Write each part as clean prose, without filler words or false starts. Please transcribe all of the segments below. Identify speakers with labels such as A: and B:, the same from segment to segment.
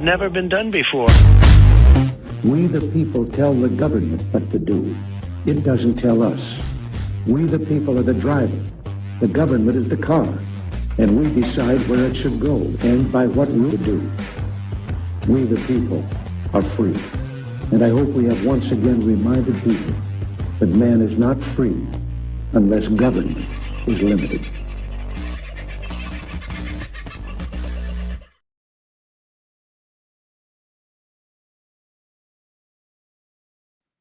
A: never been done before.
B: We the people tell the government what to do. It doesn't tell us. We the people are the driver. The government is the car. And we decide where it should go and by what route to do. We the people are free. And I hope we have once again reminded people that man is not free unless government is limited.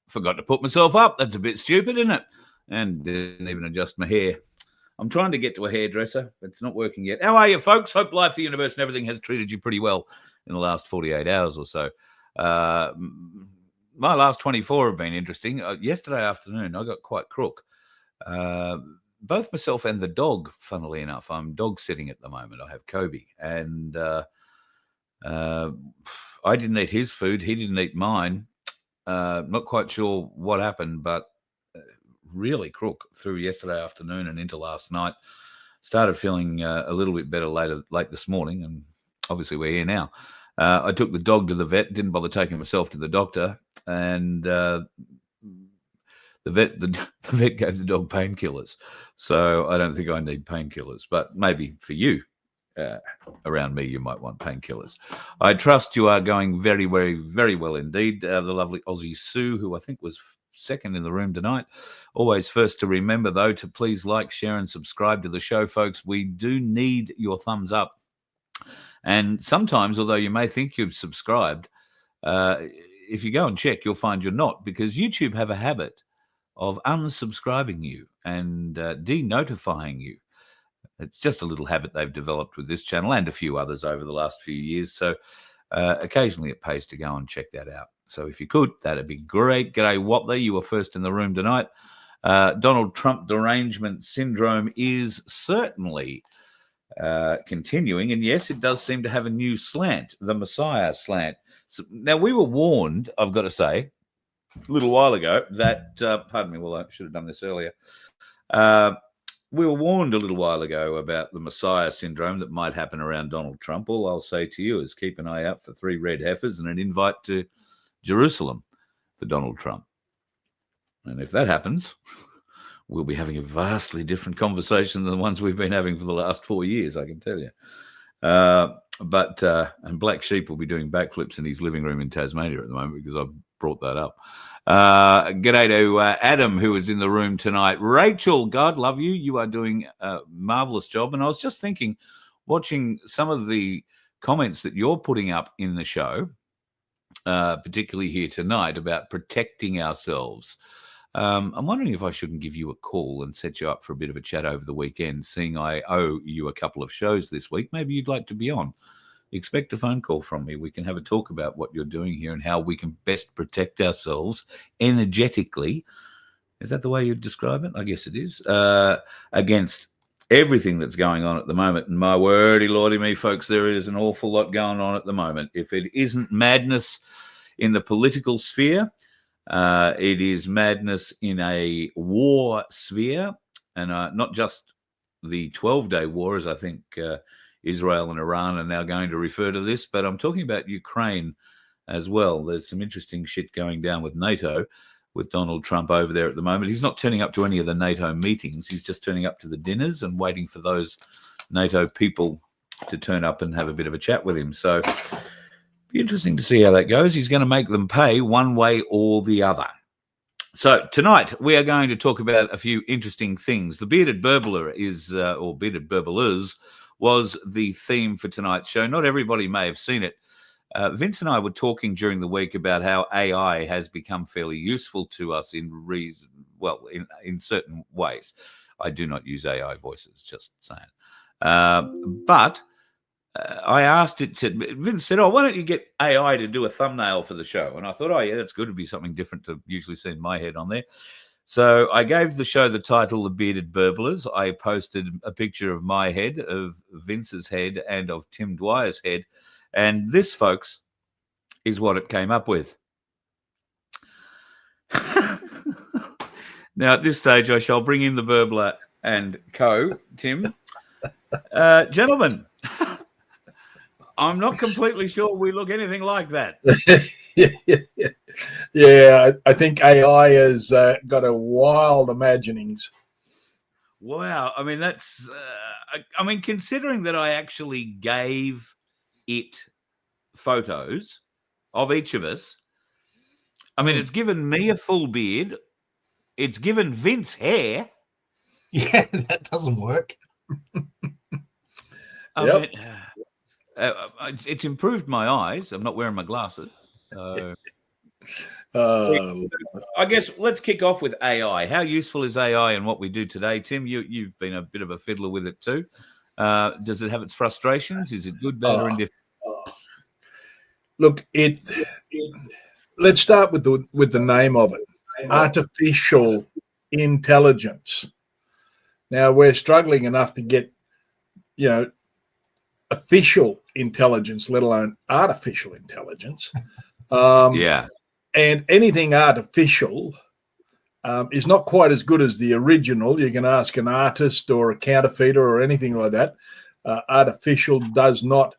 C: Forgot to put myself up. That's a bit stupid, isn't it? And didn't even adjust my hair. I'm trying to get to a hairdresser. It's not working yet. How are you, folks? Hope life, the universe, and everything has treated you pretty well in the last 48 hours or so. My last 24 have been interesting. Yesterday afternoon, I got quite crook. Both myself and the dog, funnily enough. I'm dog sitting at the moment. I have Kobe. And I didn't eat his food. He didn't eat mine. Not quite sure what happened, but really crook through yesterday afternoon and into last night. Started feeling a little bit better late this morning, and obviously we're here now. I took the dog to the vet, didn't bother taking myself to the doctor, and the vet gave the dog painkillers. So I don't think I need painkillers, but maybe for you around me, you might want painkillers. I trust you are going very, very, very well indeed. The lovely Aussie Sue, who I think was second in the room tonight. Always first to remember, though, to please like, share, and subscribe to the show, folks. We do need your thumbs up. And sometimes, although you may think you've subscribed, if you go and check, you'll find you're not, because YouTube have a habit of unsubscribing you and de-notifying you. It's just a little habit they've developed with this channel and a few others over the last few years. So occasionally it pays to go and check that out. So if you could, that'd be great. G'day, Watley. You were first in the room tonight. Donald Trump derangement syndrome is certainly continuing. And yes, it does seem to have a new slant, the Messiah slant. So, now, we were warned, I've got to say, a little while ago that, pardon me, well, I should have done this earlier. We were warned a little while ago about the Messiah syndrome that might happen around Donald Trump. All I'll say to you is keep an eye out for 3 red heifers and an invite to Jerusalem for Donald Trump. And if that happens, we'll be having a vastly different conversation than the ones we've been having for the last 4 years, I can tell you. And Black Sheep will be doing backflips in his living room in Tasmania at the moment because I've brought that up. G'day to Adam, who is in the room tonight. Rachel, God love you. You are doing a marvelous job. And I was just thinking, watching some of the comments that you're putting up in the show, particularly here tonight, about protecting ourselves. I'm wondering if I shouldn't give you a call and set you up for a bit of a chat over the weekend, seeing I owe you a couple of shows this week. Maybe you'd like to be on. Expect a phone call from me. We can have a talk about what you're doing here and how we can best protect ourselves energetically. Is that the way you'd describe it? I guess it is. Against everything that's going on at the moment. And my wordy lordy me, folks, there is an awful lot going on at the moment. If it isn't madness in the political sphere, it is madness in a war sphere, and not just the 12-day war, as I think Israel and Iran are now going to refer to this, but I'm talking about Ukraine as well. There's some interesting shit going down with NATO, with Donald Trump over there at the moment. He's not turning up to any of the NATO meetings. He's just turning up to the dinners and waiting for those NATO people to turn up and have a bit of a chat with him. So be interesting to see how that goes. He's going to make them pay one way or the other. So tonight we are going to talk about a few interesting things. The Bearded Burbler is, or Bearded Burblers, was the theme for tonight's show. Not everybody may have seen it. Vince and I were talking during the week about how AI has become fairly useful to us in certain ways. I do not use AI voices, just saying. But I asked it to, Vince said, why don't you get AI to do a thumbnail for the show? And I thought, yeah, that's good. It'd be something different to usually see in my head on there. So I gave the show the title, The Bearded Burblers. I posted a picture of my head, of Vince's head, and of Tim Dwyer's head. And this, folks, is what it came up with. Now, at this stage, I shall bring in the Burbler and co, Tim. Gentlemen, I'm not completely sure we look anything like that.
A: Yeah, I think AI has got a wild imaginings.
C: Wow. I mean, that's, I mean, considering that I actually gave it photos of each of us, I mean, it's given me a full beard. It's given Vince hair.
D: Yeah, that doesn't work.
C: I
A: Yep.
C: mean, it's improved my eyes. I'm not wearing my glasses. So I guess let's kick off with AI. How useful is AI in what we do today? Tim, you've been a bit of a fiddler with it too. Does it have its frustrations? Is it good, bad, or indifferent?
A: Look, let's start with the name of it. Artificial intelligence. Now we're struggling enough to get, official intelligence, let alone artificial intelligence.
C: Yeah.
A: And anything artificial is not quite as good as the original. You can ask an artist or a counterfeiter or anything like that. Artificial does not.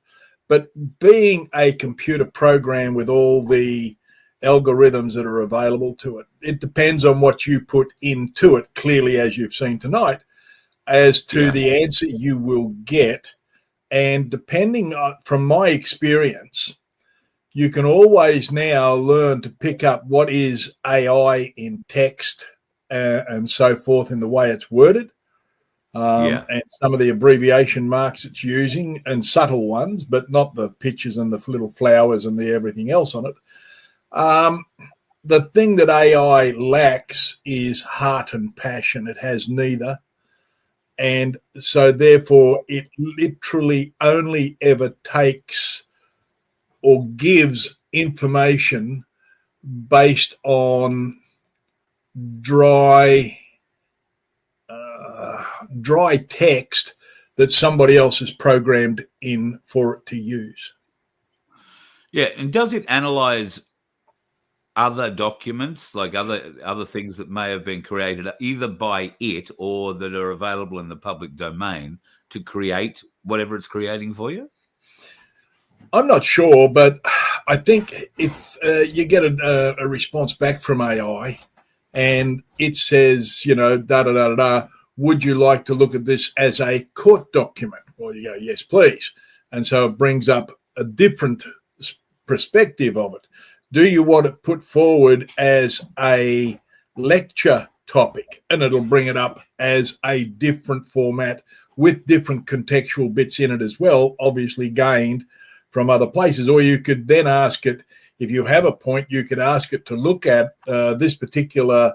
A: But being a computer program with all the algorithms that are available to it, it depends on what you put into it, clearly, as you've seen tonight, as to the answer you will get. And depending on, from my experience, you can always now learn to pick up what is AI in text and so forth in the way it's worded. And some of the abbreviation marks it's using, and subtle ones, but not the pictures and the little flowers and the everything else on it. The thing that AI lacks is heart and passion. It has neither. And so therefore it literally only ever takes or gives information based on dry text that somebody else has programmed in for it to use.
C: Yeah, and does it analyze other documents, like other things that may have been created either by it or that are available in the public domain to create whatever it's creating for you?
A: I'm not sure, but I think if you get a response back from AI and it says, would you like to look at this as a court document? Well, you go, yes, please. And so it brings up a different perspective of it. Do you want it put forward as a lecture topic? And it'll bring it up as a different format with different contextual bits in it as well, obviously gained from other places. Or you could then ask it, if you have a point, you could ask it to look at this particular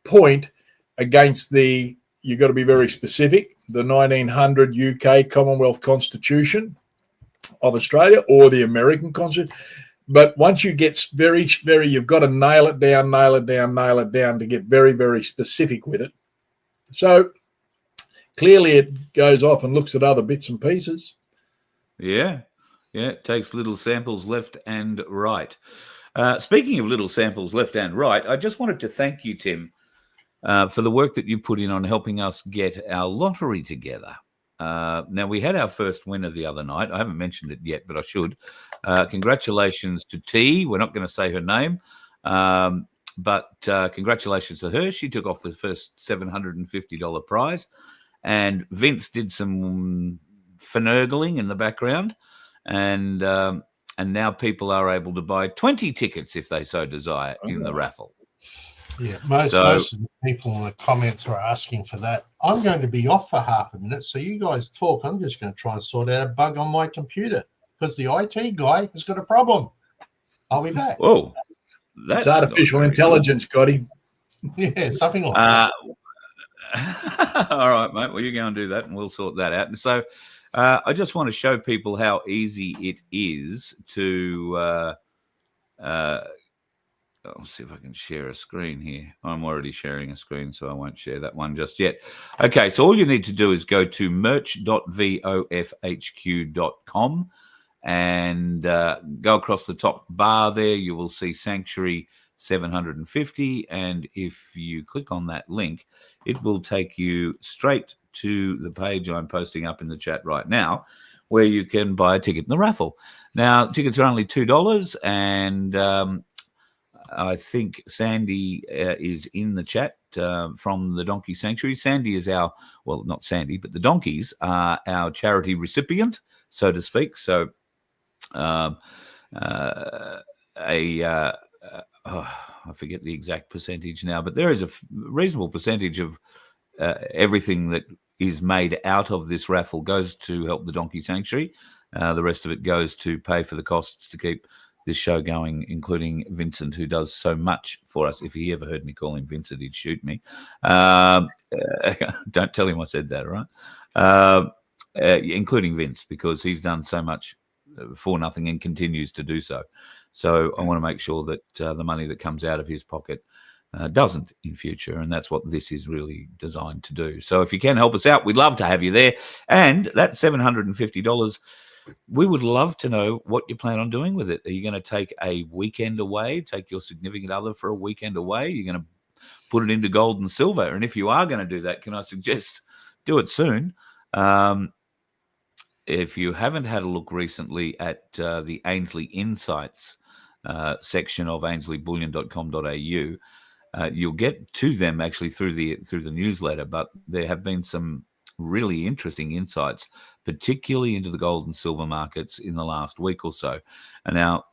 A: point against you've got to be very specific, the 1900 UK Commonwealth Constitution of Australia or the American Constitution. But once you get very, very, you've got to nail it down to get very, very specific with it. So clearly it goes off and looks at other bits and pieces.
C: Yeah. Yeah, it takes little samples left and right. Speaking of little samples left and right, I just wanted to thank you, Tim, for the work that you put in on helping us get our lottery together. Now, we had our first winner the other night. I haven't mentioned it yet, but I should. Congratulations to T. We're not going to say her name, but congratulations to her. She took off the first $750 prize, and Vince did some finagling in the background, and now people are able to buy 20 tickets if they so desire in the raffle.
D: Yeah, most of the people in the comments are asking for that. I'm going to be off for half a minute, so you guys talk. I'm just going to try and sort out a bug on my computer because the IT guy has got a problem. I'll be back.
C: Whoa.
A: That's artificial intelligence, Scotty.
D: Yeah, something like that.
C: All right, mate. Well, you go and do that, and we'll sort that out. And so I just want to show people how easy it is to I'll see if I can share a screen here. I'm already sharing a screen, so I won't share that one just yet. Okay, so all you need to do is go to merch.vofhq.com and go across the top bar there. You will see Sanctuary 750, and if you click on that link, it will take you straight to the page I'm posting up in the chat right now, where you can buy a ticket in the raffle. Now, tickets are only $2, and I think Sandy is in the chat from the Donkey Sanctuary. Sandy is not Sandy, but the donkeys are our charity recipient, so to speak. So I forget the exact percentage now, but there is a reasonable percentage of everything that is made out of this raffle goes to help the Donkey Sanctuary. The rest of it goes to pay for the costs to keep this show going, including Vincent, who does so much for us. If he ever heard me call him Vincent, he'd shoot me. Don't tell him I said that, all right? Including Vince, because he's done so much for nothing and continues to do so. So I want to make sure that the money that comes out of his pocket doesn't in future, and that's what this is really designed to do. So if you can help us out, we'd love to have you there. And that $750, we would love to know what you plan on doing with it. Are you going to take a weekend away, take your significant other for a weekend away? You're going to put it into gold and silver? And if you are going to do that, can I suggest do it soon? If you haven't had a look recently at the Ainsley Insights section of ainsleyBullion.com.au, you'll get to them actually through the newsletter. But there have been some really interesting insights, particularly into the gold and silver markets in the last week or so. And now,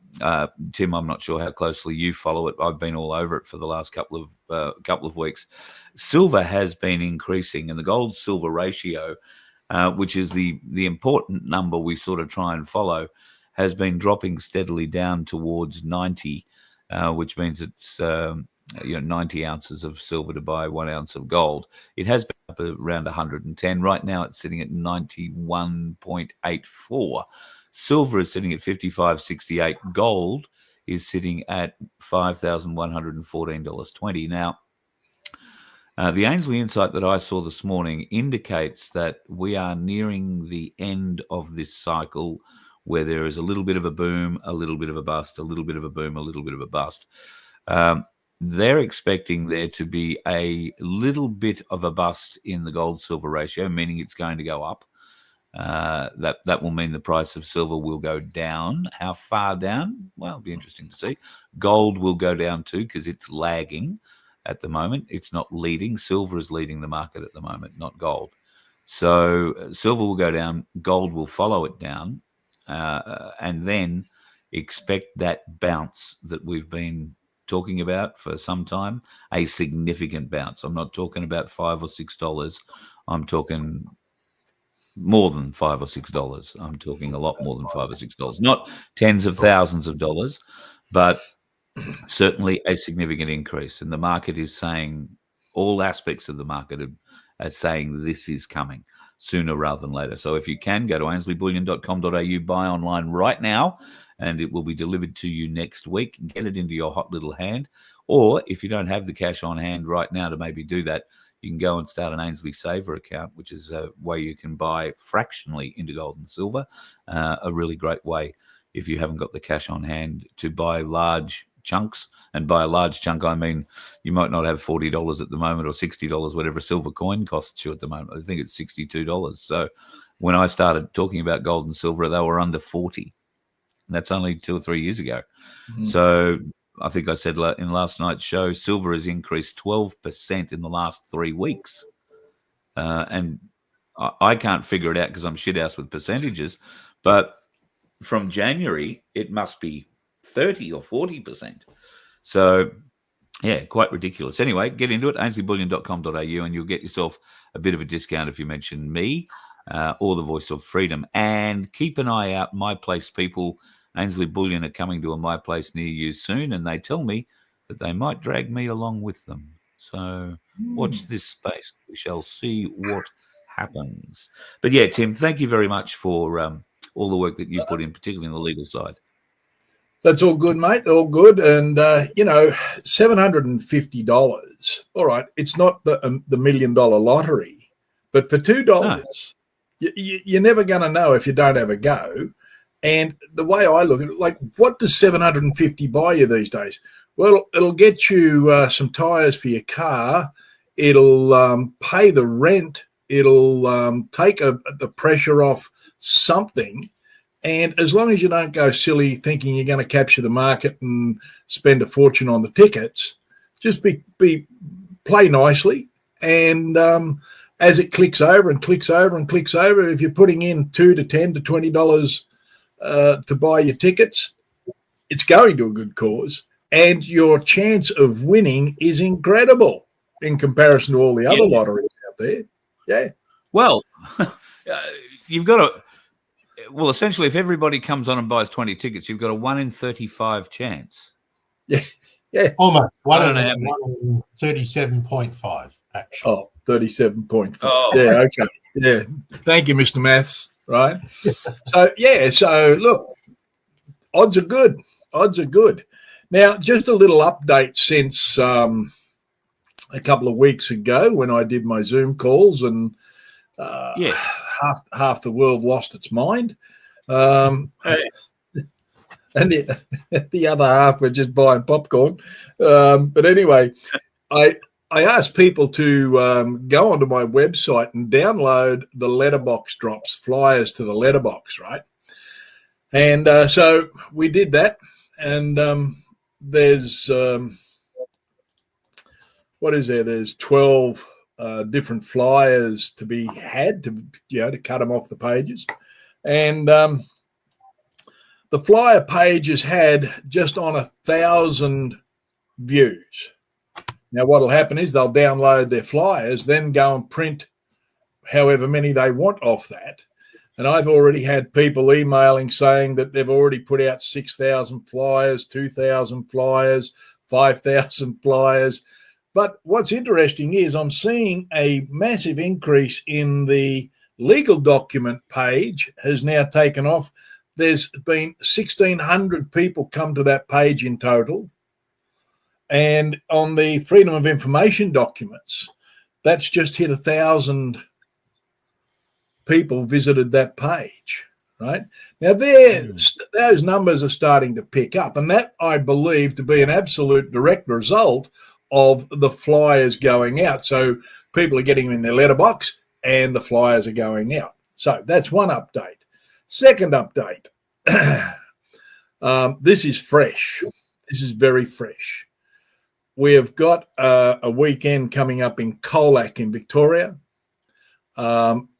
C: Tim, I'm not sure how closely you follow it. I've been all over it for the last couple of weeks. Silver has been increasing, and the gold-silver ratio, which is the important number we sort of try and follow, has been dropping steadily down towards 90, which means it's 90 ounces of silver to buy 1 ounce of gold. It has been up around 110. Right now it's sitting at 91.84. Silver is sitting at 55.68. Gold is sitting at $5,114.20. Now, the Ainsley Insight that I saw this morning indicates that we are nearing the end of this cycle where there is a little bit of a boom, a little bit of a bust, a little bit of a boom, a little bit of a bust. They're expecting there to be a little bit of a bust in the gold-silver ratio, meaning it's going to go up. That will mean the price of silver will go down. How far down? Well, it'll be interesting to see. Gold will go down too because it's lagging at the moment. It's not leading. Silver is leading the market at the moment, not gold. So silver will go down. Gold will follow it down. And then expect that bounce that we've been talking about for some time, a significant bounce. I'm not talking about $5 or $6. I'm talking more than $5 or $6. I'm talking a lot more than $5 or $6. Not tens of thousands of dollars, but certainly a significant increase. And the market is saying, all aspects of the market are saying this is coming sooner rather than later. So if you can, go to ainsleyBullion.com.au, buy online right now, and it will be delivered to you next week. Get it into your hot little hand. Or if you don't have the cash on hand right now to maybe do that, you can go and start an Ainsley Saver account, which is a way you can buy fractionally into gold and silver. A really great way, if you haven't got the cash on hand, to buy large chunks. And by a large chunk, I mean you might not have $40 at the moment or $60, whatever a silver coin costs you at the moment. I think it's $62. So when I started talking about gold and silver, they were under 40. That's only 2 or 3 years ago. Mm-hmm. So I think I said in last night's show, silver has increased 12% in the last 3 weeks. And I can't figure it out because I'm shithouse with percentages. But from January, it must be 30 or 40%. So, yeah, quite ridiculous. Anyway, get into it, ainsleyBullion.com.au, and you'll get yourself a bit of a discount if you mention me or the Voice of Freedom. And keep an eye out, My Place people. Ainsley Bullion are coming to a My Place near you soon, and they tell me that they might drag me along with them. So watch this space. We shall see what happens. But yeah, Tim, thank you very much for all the work that you put in, particularly on the legal side.
A: That's all good, mate. All good. And, $750. All right. It's not the $1 million lottery, but for $2, you're never going to know if you don't have a go. And the way I look at it, like, what does $750 buy you these days? Well, it'll get you some tires for your car. It'll pay the rent. It'll take the pressure off something. And as long as you don't go silly thinking you're going to capture the market and spend a fortune on the tickets, just play nicely. And as it clicks over and clicks over and clicks over, if you're putting in $2 to $10 to $20 to buy your tickets, it's going to a good cause. And your chance of winning is incredible in comparison to all the other lotteries out there. Yeah.
C: Well, you've got to. Well, essentially, if everybody comes on and buys 20 tickets, you've got a 1 in 35 chance.
A: Yeah. Yeah.
D: Almost 1 in 37.5, actually.
A: Oh, 37.5.
C: Oh.
A: Yeah, okay. Yeah. Thank you, Mr. Maths. Right. So look, odds are good. Odds are good. Now, just a little update since a couple of weeks ago when I did my Zoom calls and half the world lost its mind. And the other half were just buying popcorn. But anyway, I asked people to go onto my website and download the letterbox drops, flyers to the letterbox, right? And so we did that. And there's, what is there? There's 12 different flyers to be had to cut them off the pages. And the flyer pages had just on 1,000 views. Now, what'll happen is they'll download their flyers, then go and print however many they want off that. And I've already had people emailing saying that they've already put out 6,000 flyers, 2,000 flyers, 5,000 flyers. But what's interesting is I'm seeing a massive increase in the legal document page has now taken off. There's been 1,600 people come to that page in total. And on the Freedom of Information documents, that's just hit 1,000 people visited that page, right? Now, those numbers are starting to pick up, and that I believe to be an absolute direct result of the flyers going out. So people are getting them in their letterbox, and the flyers are going out. So that's one update. Second update, this is fresh. This is very fresh. We have got a weekend coming up in Colac in Victoria,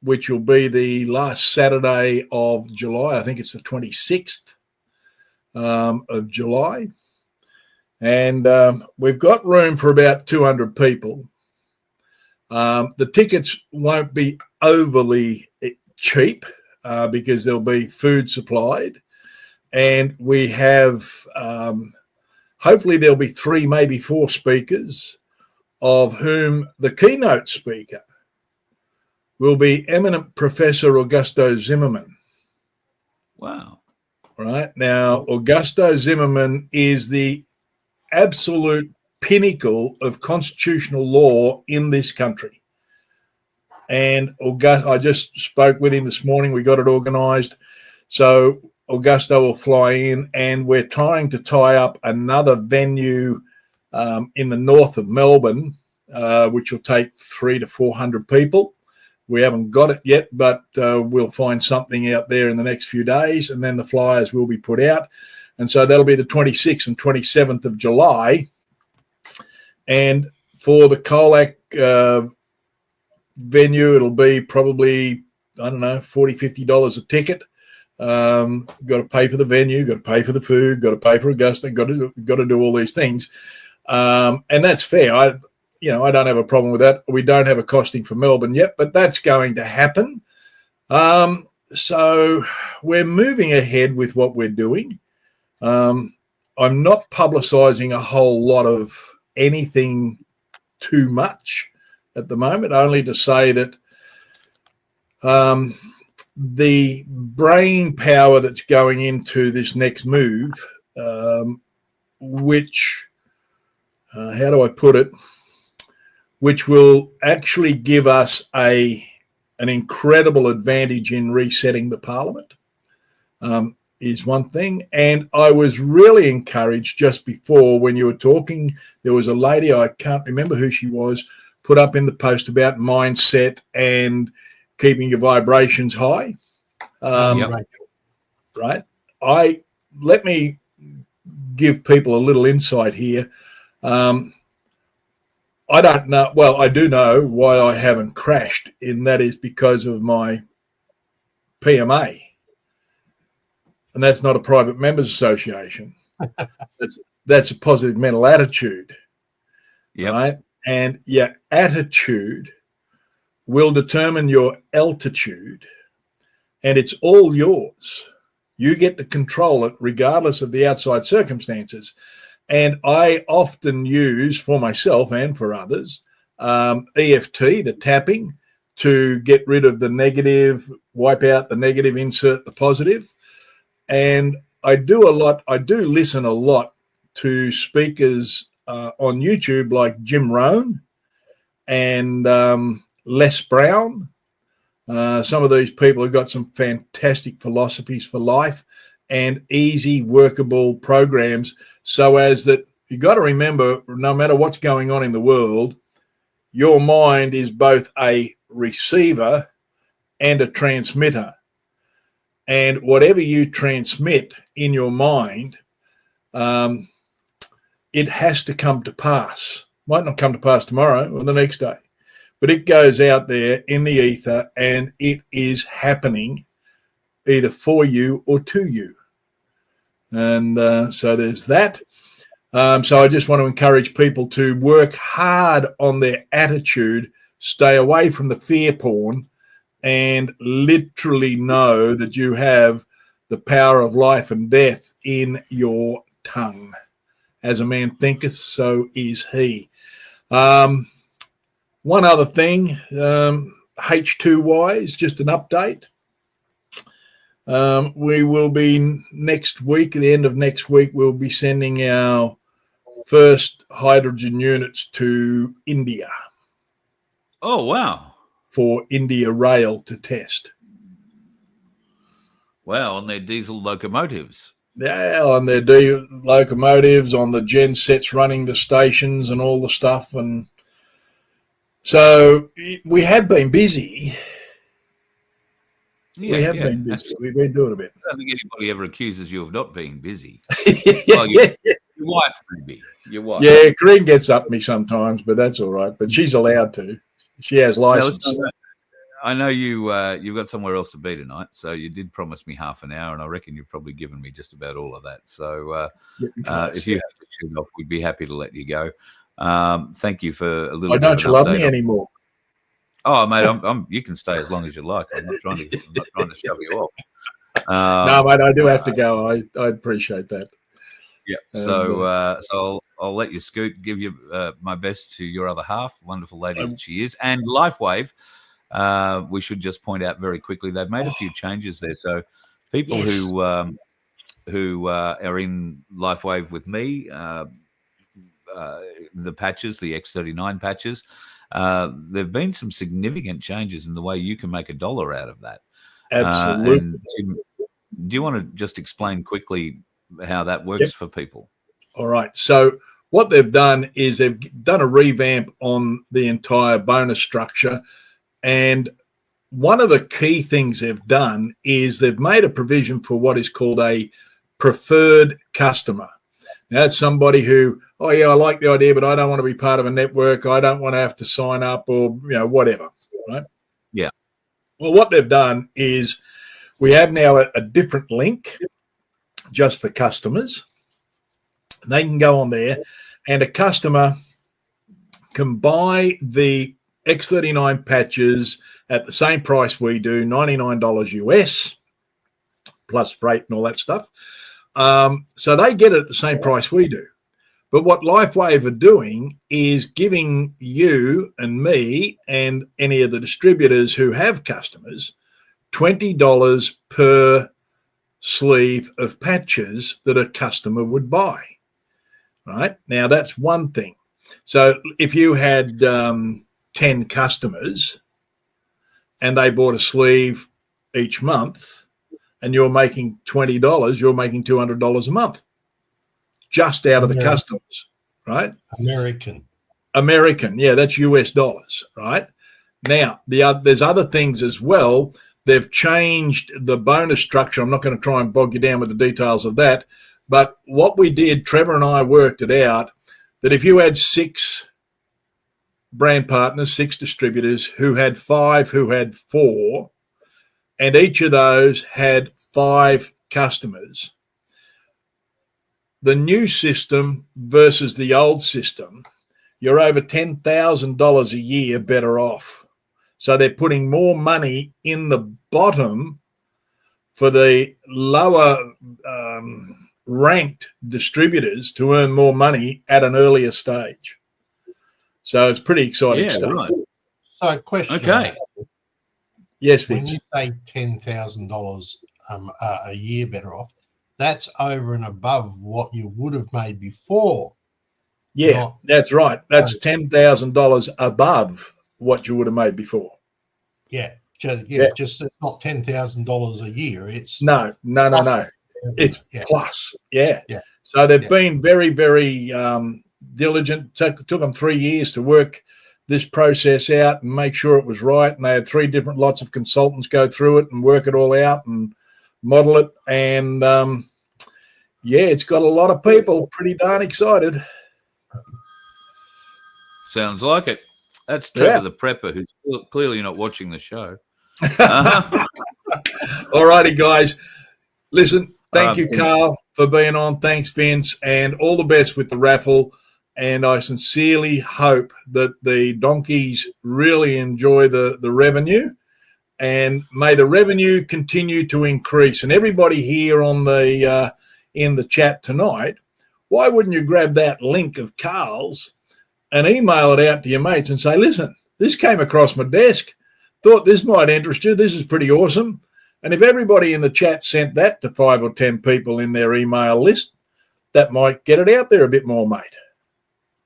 A: which will be the last Saturday of July. I think it's the 26th of July. And we've got room for about 200 people. The tickets won't be overly cheap because there'll be food supplied. And we have, hopefully there'll be 3, maybe 4 speakers, of whom the keynote speaker will be eminent Professor Augusto Zimmermann.
C: Wow.
A: Right. Now, Augusto Zimmermann is the absolute pinnacle of constitutional law in this country. And I just spoke with him this morning. We got it organized. So Augusto will fly in, and we're trying to tie up another venue in the north of Melbourne, which will take 300 to 400 people. We haven't got it yet, but we'll find something out there in the next few days, and then the flyers will be put out. And so that'll be the 26th and 27th of July. And for the Colac venue, it'll be probably, I don't know, $40, $50 a ticket. Got to pay for the venue, got to pay for the food, got to pay for Augusta, got to do all these things. And that's fair. I don't have a problem with that. We don't have a costing for Melbourne yet, but that's going to happen. So we're moving ahead with what we're doing. I'm not publicizing a whole lot of anything too much at the moment, only to say that the brain power that's going into this next move, which, how do I put it, which will actually give us an incredible advantage in resetting the parliament, is one thing. And I was really encouraged just before when you were talking, there was a lady, I can't remember who she was, put up in the post about mindset and keeping your vibrations high. Right. Let me give people a little insight here. I don't know. Well, I do know why I haven't crashed, and that is because of my PMA. And that's not a private members association. That's a positive mental attitude.
C: Yep.
A: Right? And your attitude will determine your altitude, and it's all yours. You get to control it regardless of the outside circumstances. And I often use, for myself and for others, EFT, the tapping, to get rid of the negative, wipe out the negative, insert the positive. And I do listen a lot to speakers on YouTube like Jim Rohn and Les Brown. Some of these people have got some fantastic philosophies for life and easy workable programs, so as that you got to remember, no matter what's going on in the world, your mind is both a receiver and a transmitter. And whatever you transmit in your mind, it has to come to pass. Might not come to pass tomorrow or the next day, but it goes out there in the ether and it is happening either for you or to you. And so there's that. So I just want to encourage people to work hard on their attitude, stay away from the fear porn, and literally know that you have the power of life and death in your tongue. As a man thinketh, so is he. One other thing, H2Y is just an update. We will be next week, at the end of next week, we'll be sending our first hydrogen units to India.
C: Oh, wow.
A: For India Rail to test.
C: Wow, on their diesel locomotives.
A: Yeah, on their diesel locomotives, on the gen sets running the stations and all the stuff. And so we have been busy.
C: Yeah,
A: we have been busy.
C: Absolutely.
A: We've been doing a bit.
C: I don't think anybody ever accuses you of not being busy. Well, your wife, maybe. Your wife.
A: Yeah, Corinne gets up me sometimes, but that's all right. But she's allowed to. She has license.
C: I know you've got somewhere else to be tonight, so you did promise me half an hour, and I reckon you've probably given me just about all of that. So if you have to shoot off, we'd be happy to let you go. Thank you for a little. Why
A: don't you love me anymore?
C: Oh, mate, you can stay as long as you like. I'm not trying to shove you off.
A: No, mate, I do have to go. I appreciate that.
C: Yeah. So I'll let you scoot. Give you my best to your other half, wonderful lady that she is, and LifeWave. We should just point out very quickly they've made a few changes there. So people who are in LifeWave with me, the patches, the X39 patches. There've been some significant changes in the way you can make $1 out of that.
A: Absolutely.
C: Tim, do you want to just explain quickly how that works for people?
A: All right. So what they've done is they've done a revamp on the entire bonus structure. And one of the key things they've done is they've made a provision for what is called a preferred customer. Now, that's somebody who, oh, yeah, I like the idea, but I don't want to be part of a network. I don't want to have to sign up or, whatever, right?
C: Yeah.
A: Well, what they've done is we have now a different link just for customers. They can go on there and a customer can buy the X39 patches at the same price we do, $99 US, plus freight and all that stuff. So they get it at the same price we do. But what LifeWave are doing is giving you and me and any of the distributors who have customers $20 per sleeve of patches that a customer would buy. Right? Now, that's one thing. So if you had 10 customers and they bought a sleeve each month and you're making $20, you're making $200 a month just out of the customers, right? American. Yeah, that's US dollars, right? Now, there's other things as well they've changed the bonus structure. I'm not going to try and bog you down with the details of that. But what we did, Trevor and I worked it out, that if you had 6 brand partners, 6 distributors who had 5, who had 4, and each of those had 5 customers, the new system versus the old system, you're over $10,000 a year better off. So they're putting more money in the bottom for the lower ranked distributors to earn more money at an earlier stage. So it's pretty exciting stuff.
C: Right.
D: So, question.
C: Okay.
A: Yes, Vince.
D: When you say $10,000 a year better off, that's over and above what you would have made before.
A: Yeah, that's right. That's $10,000 above what you would have made before.
D: Yeah. Just it's not $10,000 a year. It's
A: no. It's plus. Yeah. So they've been very, very diligent. It took them 3 years to work this process out and make sure it was right. And they had 3 different lots of consultants go through it and work it all out and model it. And it's got a lot of people pretty darn excited.
C: Sounds like it. That's Trevor the prepper, who's clearly not watching the show.
A: All righty, guys. Listen, thank you, Carl, for being on. Thanks, Vince, and all the best with the raffle. And I sincerely hope that the donkeys really enjoy the revenue, and may the revenue continue to increase. And everybody here on the in the chat tonight, why wouldn't you grab that link of Carl's and email it out to your mates and say, listen, this came across my desk, thought this might interest you, this is pretty awesome. And if everybody in the chat sent that to 5 or 10 people in their email list, that might get it out there a bit more, mate.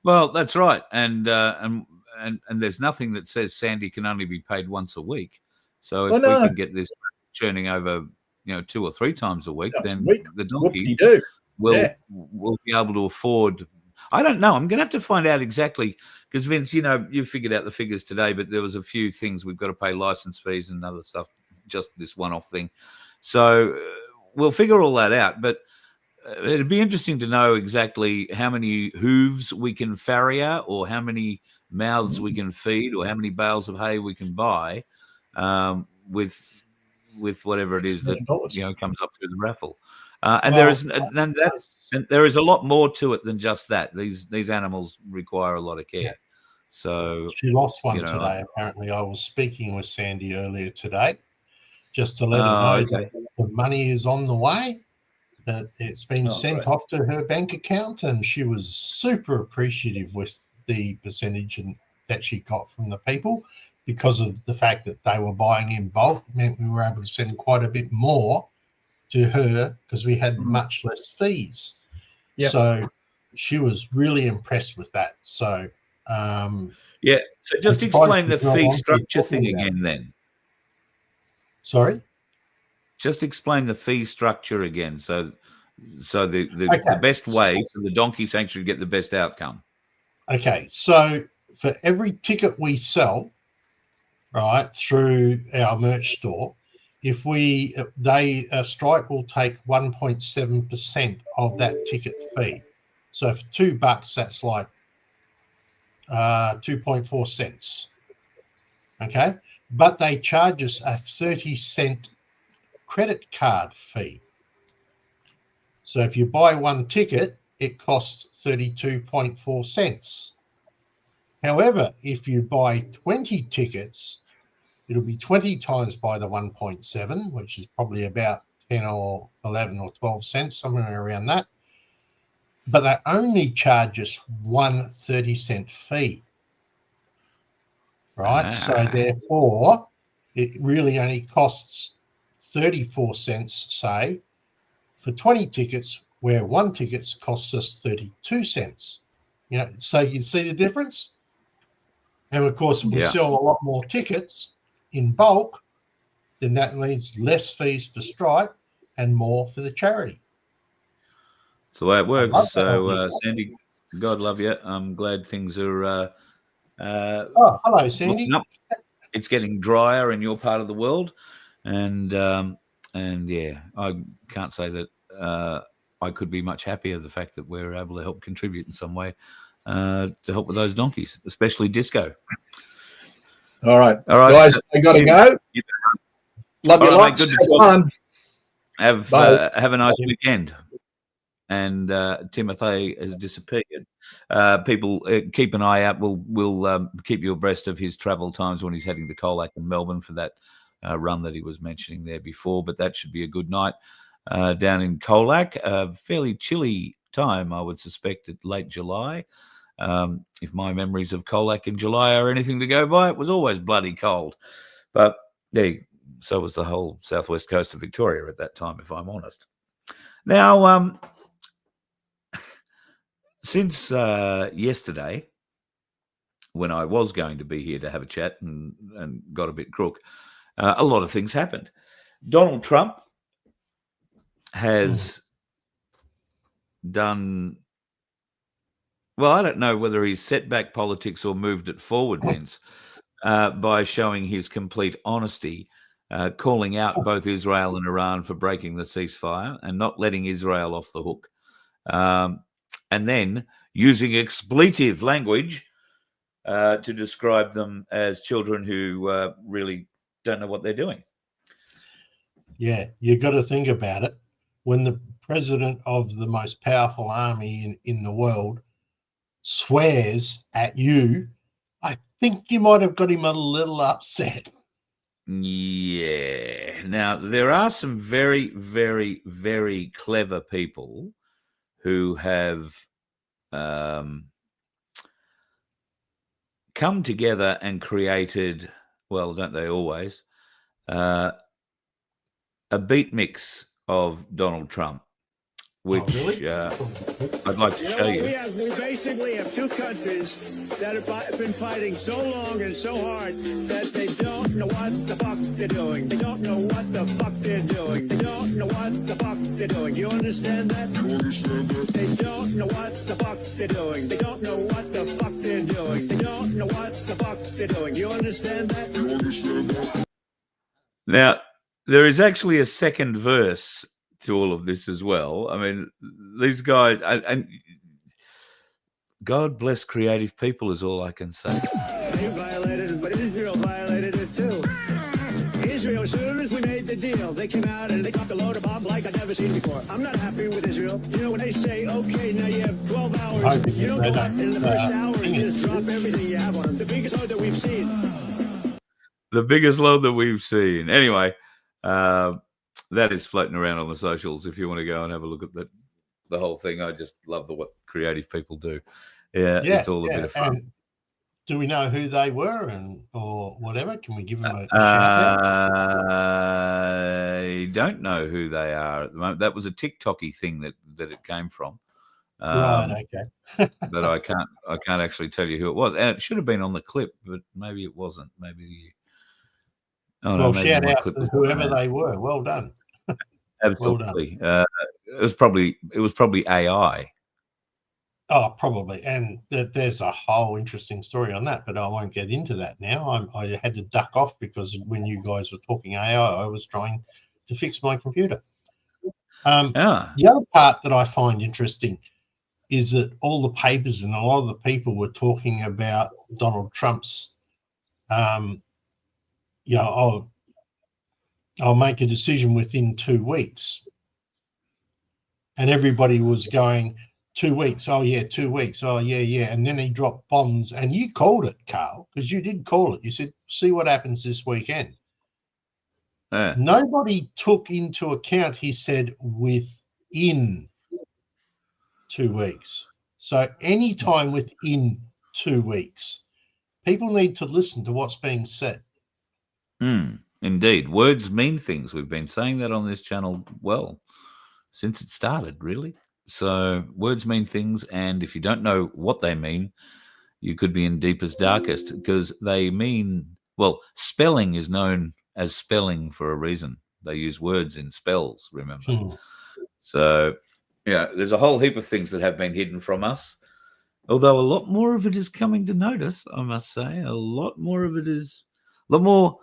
C: Well, that's right. And there's nothing that says Sandy can only be paid once a week. So if we can get this churning over, 2 or 3 times a week, then the donkey will be able to afford. I don't know. I'm going to have to find out exactly, because Vince, you figured out the figures today, but there was a few things we've got to pay license fees and other stuff, just this one-off thing. So we'll figure all that out. But it'd be interesting to know exactly how many hooves we can farrier, or how many mouths we can feed, or how many bales of hay we can buy with whatever it is that comes up through the raffle. And there is a lot more to it than just that. These animals require a lot of care. So
D: she lost one today. Apparently, I was speaking with Sandy earlier today, just to let her know that the money is on the way, that it's been sent off to her bank account, and she was super appreciative with the percentage that she got from the people, because of the fact that they were buying in bulk. It meant we were able to send quite a bit more to her because we had much less fees. So she was really impressed with that. So
C: so just explain the fee structure thing again then.
D: Sorry?
C: Just explain the fee structure again. So the best way for the donkey sanctuary to get the best outcome. Okay,
D: so for every ticket we sell, right, through our merch store, if Stripe will take 1.7% of that ticket fee. So for $2, that's like 2.4 cents. Okay, but they charge us a 30-cent credit card fee. So if you buy one ticket, it costs 32.4 cents. However, if you buy 20 tickets, it'll be 20 times by the 1.7, which is probably about 10 or 11 or 12 cents, somewhere around that. But they only charge us one 30-cent fee, right? So therefore, it really only costs 34 cents, say, for 20 tickets, where one ticket costs us 32 cents. So you see the difference? And of course, if we sell a lot more tickets in bulk, then that means less fees for Stripe and more for the charity.
C: That's the way it works. So, Sandy, God love you. I'm glad things are.
D: Hello, Sandy.
C: It's getting drier in your part of the world. And yeah, I can't say that I could be much happier the fact that we're able to help contribute in some way to help with those donkeys, especially Disco.
A: All right, guys, I got to go. Love you lots. Have fun.
C: Have a nice weekend. And Timothy has disappeared. People keep an eye out. We'll keep you abreast of his travel times when he's heading to Colac and Melbourne for that run that he was mentioning there before. But that should be a good night down in Colac. Fairly chilly time, I would suspect, at late July. If my memories of Colac in July are anything to go by, it was always bloody cold. But so was the whole southwest coast of Victoria at that time, if I'm honest. Now, since yesterday, when I was going to be here to have a chat and got a bit crook, a lot of things happened. Donald Trump has done, well, I don't know whether he's set back politics or moved it forward, Vince, by showing his complete honesty, calling out both Israel and Iran for breaking the ceasefire and not letting Israel off the hook. And then using expletive language to describe them as children who really don't know what they're doing.
D: Yeah, you got to think about it. When the president of the most powerful army in the world swears at you, I think you might have got him a little upset.
C: Yeah. Now, there are some very, very, very clever people who have come together and created, well, don't they always, a beat mix of Donald Trump, which I'd like to show you.
E: We basically have two countries that have been fighting so long and so hard that they don't know what the fuck they're doing. They don't know what the fuck they're doing. They don't know what the fuck they're doing. You understand that? They don't know what the fuck they're doing. They don't know what the fuck they're doing. They don't know what the fuck they're doing. You understand that?
C: Now, there is actually a second verse to all of this as well. I mean, these guys, and God bless creative people is all I can say.
E: They violated it, but Israel violated it too. Israel, as soon as we made the deal, they came out and they dropped a load of bombs like I've never seen before. I'm not happy with Israel. You know, when they say, okay, now you have 12 hours, you don't go out in the first hour and just drop everything you have on them. The biggest load that we've seen.
C: The biggest load that we've seen. Anyway, that is floating around on the socials if you want to go and have a look at the whole thing. I just love what creative people do. Yeah, it's all a bit of fun.
D: And do we know who they were or whatever? Can we give them a shout out?
C: I don't know who they are at the moment. That was a TikTok-y thing that it came from.
D: Right, okay.
C: But I can't actually tell you who it was. And it should have been on the clip, but maybe it wasn't. Maybe. Oh,
D: well,
C: no,
D: shout out to whoever they were. Well done.
C: Absolutely. Well done. It was probably AI.
D: Oh, probably. And there's a whole interesting story on that, but I won't get into that now. I had to duck off because when you guys were talking AI, I was trying to fix my computer. The other part that I find interesting is that all the papers and a lot of the people were talking about Donald Trump's I'll make a decision within 2 weeks. And everybody was going, 2 weeks. Oh, yeah, 2 weeks. Oh, yeah. And then he dropped bombs. And you called it, Carl, because you did call it. You said, see what happens this weekend. Nobody took into account, he said, within 2 weeks. So any time within 2 weeks, people need to listen to what's being said.
C: Indeed. Words mean things. We've been saying that on this channel, well, since it started, really. So words mean things, and if you don't know what they mean, you could be in deepest, darkest, because they mean, well, spelling is known as spelling for a reason. They use words in spells, remember? So, yeah, there's a whole heap of things that have been hidden from us, although a lot more of it is coming to notice, I must say. A lot more of it is, a lot more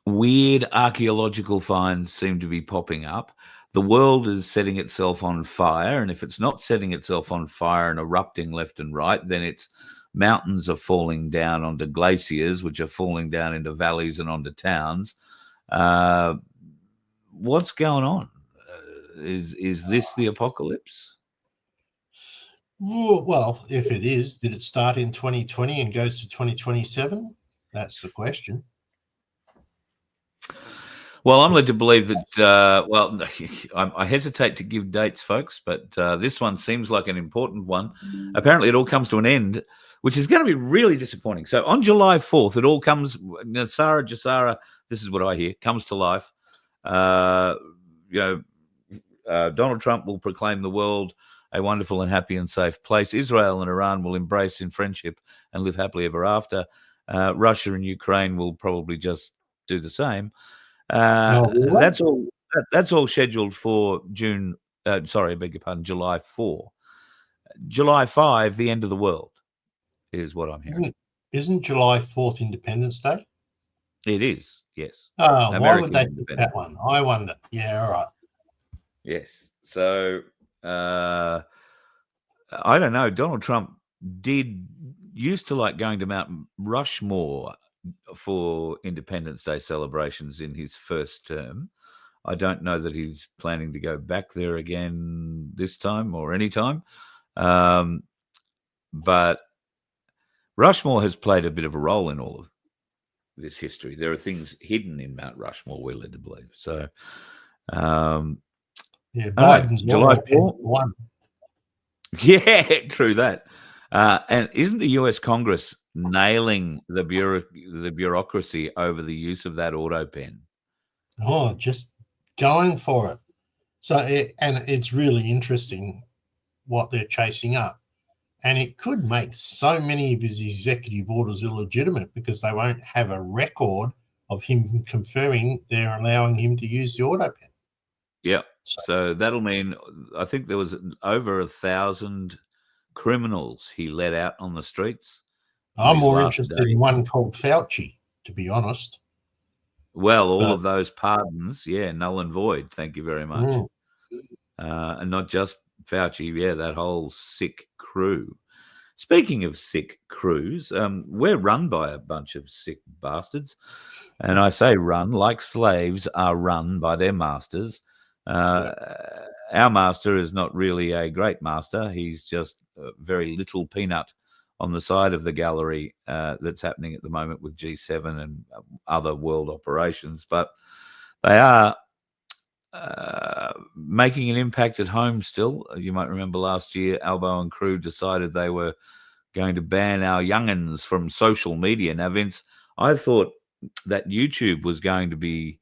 C: weird archaeological finds seem to be popping up. The world is setting itself on fire, and if it's not setting itself on fire and erupting left and right, then it's mountains are falling down onto glaciers, which are falling down into valleys and onto towns. What's going on? Is this the apocalypse?
D: Well, if it is, did it start in 2020 and goes to 2027? That's the question.
C: Well, I'm led to believe that, I hesitate to give dates, folks, but this one seems like an important one. Apparently, it all comes to an end, which is going to be really disappointing. So on July 4th, it all comes, Nasara Jasara, this is what I hear, comes to life. Donald Trump will proclaim the world a wonderful and happy and safe place. Israel and Iran will embrace in friendship and live happily ever after. Russia and Ukraine will probably just do the same. That's all scheduled for July 4. July 5, the end of the world, is what I'm hearing.
D: Isn't July 4th Independence Day?
C: It is, yes.
D: Oh, why would they pick that one? I wonder. Yeah, all right.
C: Yes. So, I don't know. Donald Trump used to like going to Mount Rushmore for Independence Day celebrations in his first term. I don't know that he's planning to go back there again this time or any time. But Rushmore has played a bit of a role in all of this history. There are things hidden in Mount Rushmore, we're led to believe. So,
D: Biden's
C: July 4th. Yeah, true that. And isn't the US Congress nailing the bureaucracy over the use of that auto pen?
D: Oh, just going for it. So, it's really interesting what they're chasing up. And it could make so many of his executive orders illegitimate because they won't have a record of him confirming they're allowing him to use the auto pen.
C: Yeah. So that'll mean, I think there was over 1,000 criminals he let out on the streets.
D: I'm more interested in one called Fauci, to be honest.
C: Well, all of those pardons, null and void. Thank you very much. And not just Fauci, that whole sick crew. Speaking of sick crews, we're run by a bunch of sick bastards. And I say run, like slaves are run by their masters. Our master is not really a great master. He's just a very little peanut on the side of the gallery that's happening at the moment with G7 and other world operations. But they are making an impact at home still. You might remember last year, Albo and crew decided they were going to ban our young'uns from social media. Now, Vince, I thought that YouTube was going to be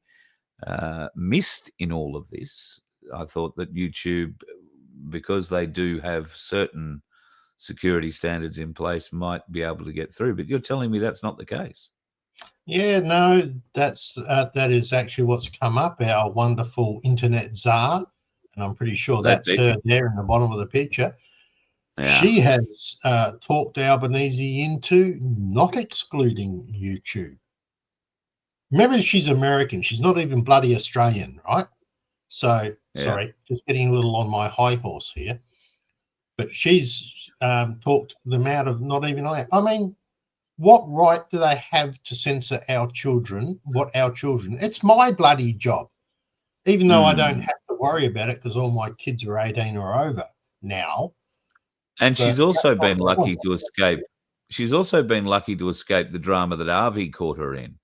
C: missed in all of this. I thought that YouTube, because they do have certain security standards in place, might be able to get through. But you're telling me that's not the case.
D: Yeah, no, that is actually what's come up. Our wonderful internet czar, and I'm pretty sure that's her there in the bottom of the picture. Yeah. She has talked Albanese into not excluding YouTube. Remember, she's American. She's not even bloody Australian, right? So, sorry, just getting a little on my high horse here. But she's talked them out of not even on it. I mean, what right do they have to censor our children? It's my bloody job. Even though I don't have to worry about it because all my kids are 18 or over now.
C: And she's also been lucky to escape. She's also been lucky to escape the drama that Avi caught her in.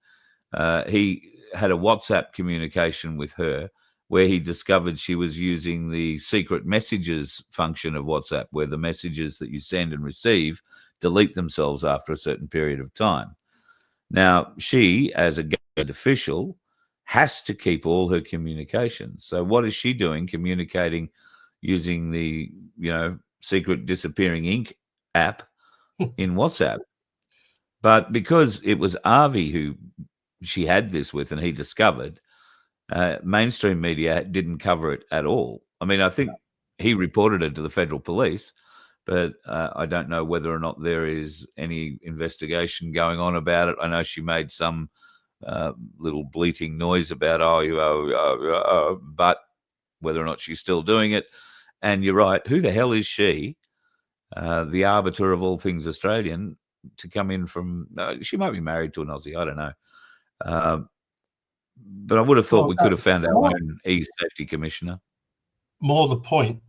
C: He had a WhatsApp communication with her where he discovered she was using the secret messages function of WhatsApp, where the messages that you send and receive delete themselves after a certain period of time. Now, she, as a government official, has to keep all her communications. So what is she doing? Communicating using the, secret disappearing ink app in WhatsApp. But because it was Avi who she had this with and he discovered, mainstream media didn't cover it at all. I mean, I think he reported it to the federal police, but I don't know whether or not there is any investigation going on about it. I know she made some little bleating noise about, but whether or not she's still doing it. And you're right. Who the hell is she, the arbiter of all things Australian, to come in from? She might be married to an Aussie. I don't know. But I would have thought we could have found our own e-safety commissioner.
D: More the point,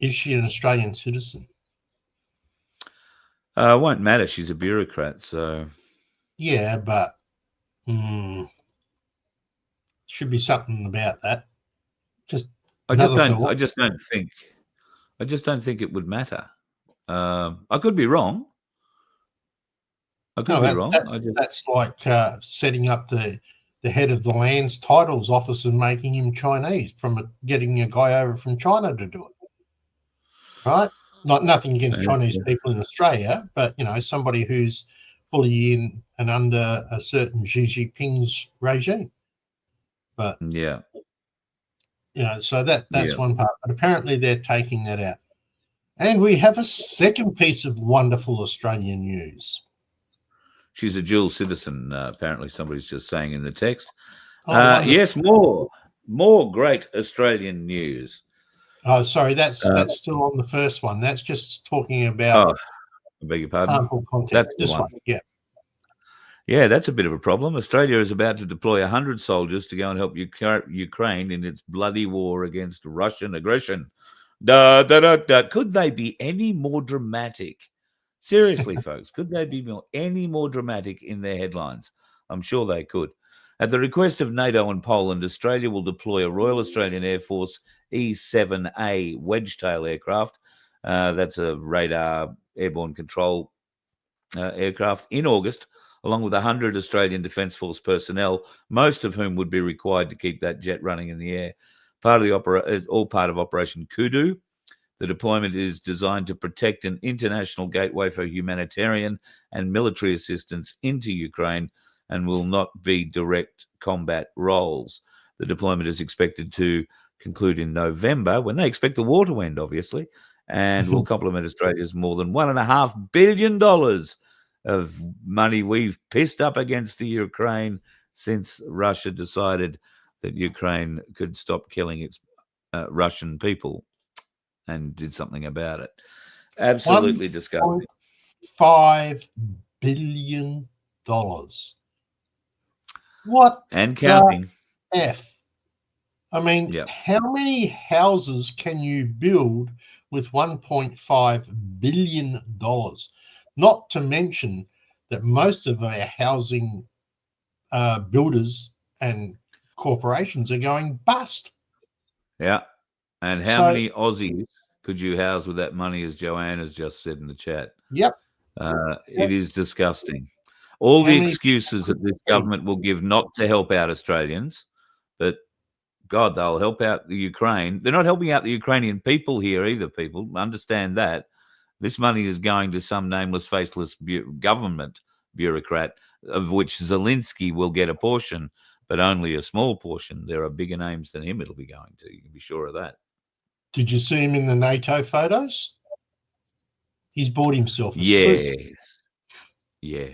D: is she an Australian citizen?
C: It won't matter. She's a bureaucrat, so.
D: Yeah, but should be something about that.
C: I just don't think it would matter. I could be wrong.
D: That's like setting up the head of the Lands Titles Office and making him Chinese from getting a guy over from China to do it. Right? Nothing against Chinese people in Australia, but somebody who's fully in and under a certain Xi Jinping's regime. But
C: yeah.
D: So that's one part. But apparently they're taking that out. And we have a second piece of wonderful Australian news.
C: She's a dual citizen, apparently somebody's just saying in the text. Yes, more great Australian news.
D: Oh, sorry, that's still on the first one. That's just talking about
C: I beg your pardon.
D: harmful content. This one, yeah.
C: Yeah, that's a bit of a problem. Australia is about to deploy 100 soldiers to go and help Ukraine in its bloody war against Russian aggression. Could they be any more dramatic? Seriously, folks, could they be any more dramatic in their headlines? I'm sure they could. At the request of NATO and Poland, Australia will deploy a Royal Australian Air Force E-7A wedge-tail aircraft. That's a radar airborne control aircraft in August, along with 100 Australian Defence Force personnel, most of whom would be required to keep that jet running in the air. All part of Operation Kudu. The deployment is designed to protect an international gateway for humanitarian and military assistance into Ukraine and will not be direct combat roles. The deployment is expected to conclude in November, when they expect the war to end, obviously, and will complement Australia's more than $1.5 billion of money we've pissed up against the Ukraine since Russia decided that Ukraine could stop killing its Russian people and did something about it. Absolutely disgusting.
D: $5 billion. What?
C: And counting.
D: F. I mean, How many houses can you build with $1.5 billion? Not to mention that most of our housing builders and corporations are going bust.
C: Yeah. And how many Aussies could you house with that money, as Joanne has just said in the chat?
D: Yep.
C: It is disgusting. All the excuses that this government will give not to help out Australians, but God, they'll help out the Ukraine. They're not helping out the Ukrainian people here either, people. Understand that. This money is going to some nameless, faceless government bureaucrat, of which Zelensky will get a portion, but only a small portion. There are bigger names than him it'll be going to. You can be sure of that.
D: Did you see him in the NATO photos? He's bought himself a suit.
C: Yeah.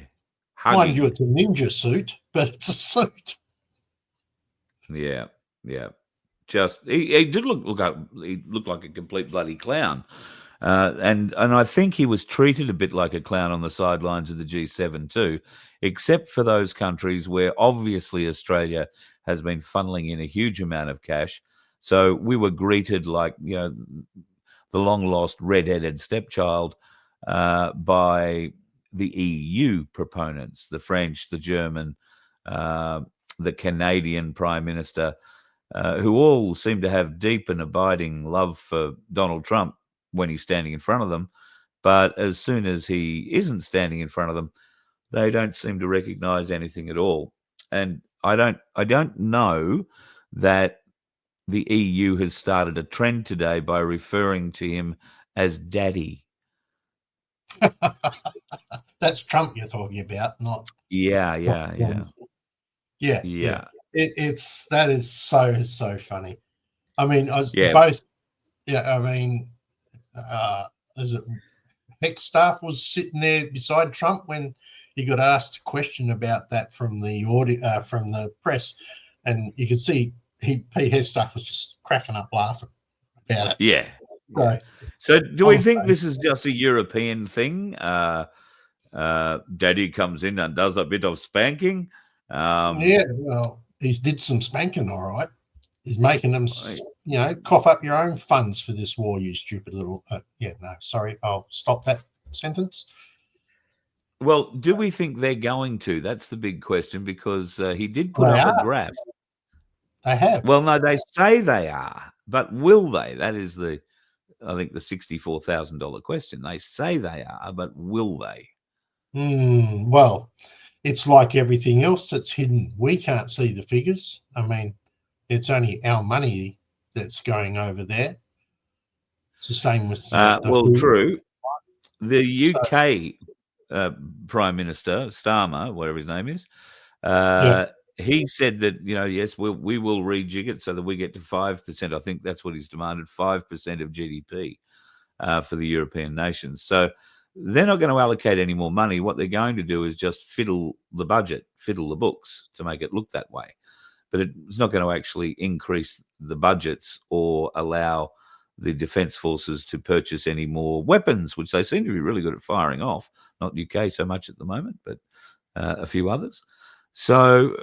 D: Mind you, it's a ninja suit, but it's a suit.
C: Yeah. Just he did look like a complete bloody clown. And I think he was treated a bit like a clown on the sidelines of the G7 too, except for those countries where obviously Australia has been funneling in a huge amount of cash. So we were greeted like, the long-lost red-headed stepchild by the EU proponents, the French, the German, the Canadian Prime Minister, who all seem to have deep and abiding love for Donald Trump when he's standing in front of them. But as soon as he isn't standing in front of them, they don't seem to recognize anything at all. And I don't know that the EU has started a trend today by referring to him as daddy.
D: That's Trump you're talking about, not...
C: Yeah.
D: It's that is so funny. I mean, is it Hex staff was sitting there beside Trump when he got asked a question about that from the audio, from the press, and you could see Pete Hesterff was just cracking up laughing about it.
C: Yeah.
D: Right.
C: So do we think this is just a European thing? Daddy comes in and does a bit of spanking.
D: Yeah, well, he did some spanking, all right. He's making them, cough up your own funds for this war, you stupid little... sorry, I'll stop that sentence.
C: Well, do we think they're going to? That's the big question, because he did put up a graph.
D: They have.
C: Well, no, they say they are, but will they? That is I think the $64,000 question. They say they are, but will they?
D: Well, it's like everything else that's hidden. We can't see the figures. I mean, it's only our money that's going over there. It's the same with
C: true. The UK Prime Minister Starmer, whatever his name is, he said that yes, we will rejig it so that we get to 5%. I think that's what he's demanded, 5% of GDP for the European nations. So they're not going to allocate any more money. What they're going to do is just fiddle the budget, fiddle the books to make it look that way. But it's not going to actually increase the budgets or allow the defence forces to purchase any more weapons, which they seem to be really good at firing off. Not UK so much at the moment, but a few others. So